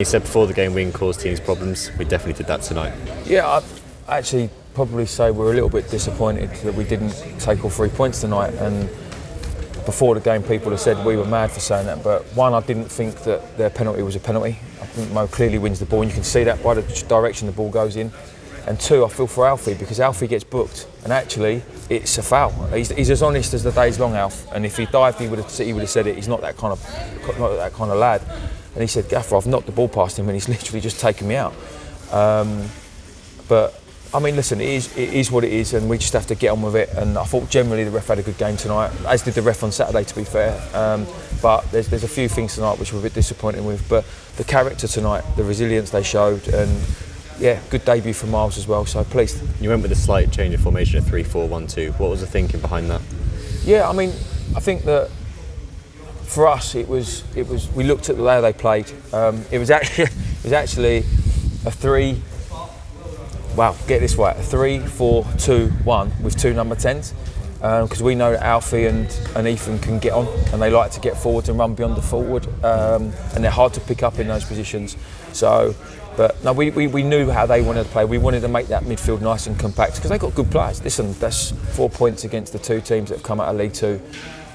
You said before the game we can cause teams problems. We definitely did that tonight. Yeah, I'd actually probably say we're a little bit disappointed that we didn't take all 3 points tonight. And before the game, people have said we were mad for saying that. But one, I didn't think that their penalty was a penalty. I think Mo clearly wins the ball, and you can see that by the direction the ball goes in. And two, I feel for Alfie because Alfie gets booked, and actually it's a foul. He's as honest as the day's long, Alf. And if he dived, he would have said it. He's not that kind of lad. And he said, "Gaffer, I've knocked the ball past him, and he's literally just taken me out." But I mean, listen, it is what it is, and we just have to get on with it. And I thought generally the ref had a good game tonight, as did the ref on Saturday, to be fair. But there's a few things tonight which we're a bit disappointed with. But the character tonight, the resilience they showed, and yeah, good debut for Miles as well. So pleased. You went with a slight change of formation of 3-4-1-2. What was the thinking behind that? Yeah, I mean, I think that for us it was we looked at the way they played. It was actually a 3. Wow, get this right, a 3-4-2-1 with 2 number 10s. Because we know that Alfie and Ethan can get on, and they like to get forward and run beyond the forward, and they're hard to pick up in those positions. So, but no, we knew how they wanted to play. We wanted to make that midfield nice and compact because they got good players. Listen, that's 4 points against the 2 teams that have come out of League Two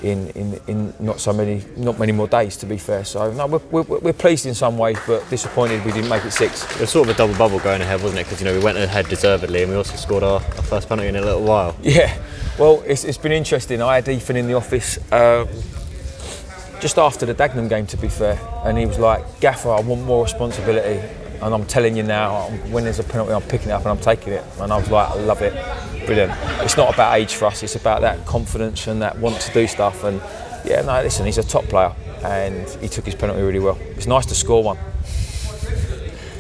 in not many more days, to be fair. So no, we're pleased in some ways, but disappointed we didn't make it 6. It was sort of a double bubble going ahead, wasn't it? Because we went ahead deservedly, and we also scored our first penalty in a little while. Yeah, well, it's been interesting. I had Ethan in the office just after the Dagenham game, to be fair, and he was like, "Gaffer, I want more responsibility, and I'm telling you now, when there's a penalty, I'm picking it up and I'm taking it." And I was like, "I love it, brilliant." It's not about age for us; it's about that confidence and that want to do stuff. And yeah, no, listen, he's a top player, and he took his penalty really well. It's nice to score one.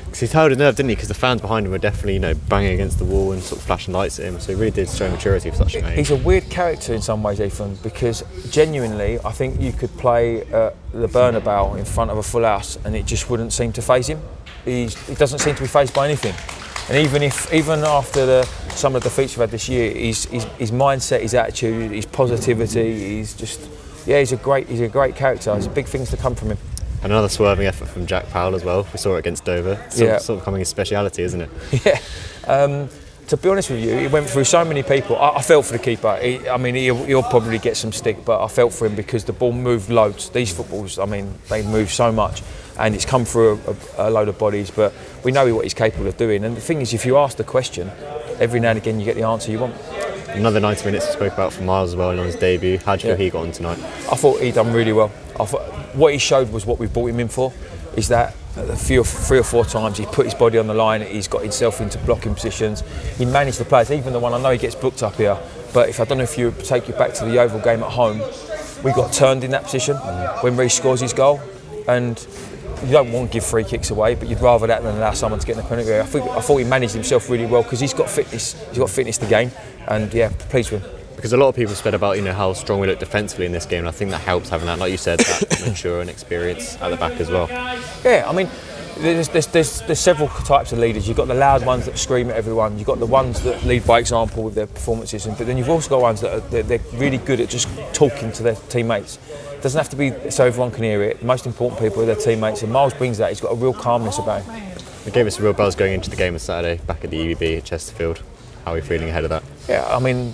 Because he held a nerve, didn't he? Because the fans behind him were definitely, banging against the wall and sort of flashing lights at him. So he really did show maturity for such an age. He's a weird character in some ways, Ethan, because genuinely, I think you could play the Bernabeu in front of a full house, and it just wouldn't seem to faze him. He doesn't seem to be fazed by anything. And even after some of the defeats we've had this year, his mindset, his attitude, his positivity, he's a great character. There's big things to come from him. And another swerving effort from Jack Powell as well. We saw it against Dover. Sort of becoming his speciality, isn't it? Yeah. To be honest with you, he went through so many people. I felt for the keeper. He'll probably get some stick, but I felt for him because the ball moved loads. These footballs, they move so much, and it's come through a load of bodies. But we know what he's capable of doing. And the thing is, if you ask the question, every now and again you get the answer you want. Another 90 minutes we spoke about for Miles as well on his debut. How do you feel he got on tonight? I thought he done really well. What he showed was what we brought him in for, is that 3 or 4 times he put his body on the line, he's got himself into blocking positions, he managed the players, even the one, I know he gets booked up here, but if I don't know if you take you back to the Yeovil game at home, we got turned in that position when Reece scores his goal, and you don't want to give free kicks away, but you'd rather that than allow someone to get in the penalty area. I thought he managed himself really well because he's got fitness to gain, and yeah, pleased with him. Because a lot of people said about how strong we look defensively in this game, and I think that helps having that, like you said, that mature and experience at the back as well. Yeah, I mean, there's several types of leaders. You've got the loud ones that scream at everyone. You've got the ones that lead by example with their performances, but then you've also got ones that they're really good at just talking to their teammates. It doesn't have to be so everyone can hear it. The most important people are their teammates, and Miles brings that. He's got a real calmness about him. It gave us a real buzz going into the game on Saturday back at the EVB at Chesterfield. How are we feeling ahead of that? Yeah, I mean,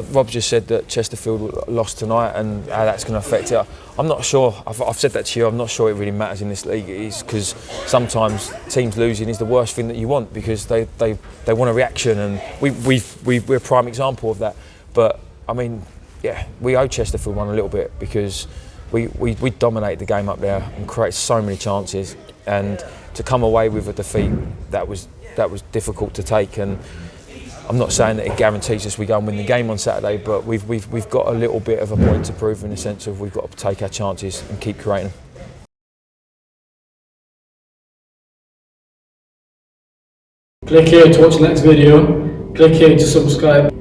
Rob just said that Chesterfield lost tonight and how that's going to affect it. I'm not sure. I've said that to you. I'm not sure it really matters in this league. It is because sometimes teams losing is the worst thing that you want because they want a reaction, and we're a prime example of that. But I mean, yeah, we owe Chesterfield one a little bit because we dominated the game up there and created so many chances, and to come away with a defeat that was difficult to take. And I'm not saying that it guarantees us we go and win the game on Saturday, but we've got a little bit of a point to prove in the sense of we've got to take our chances and keep creating them. Click here to watch the next video. Click here to subscribe.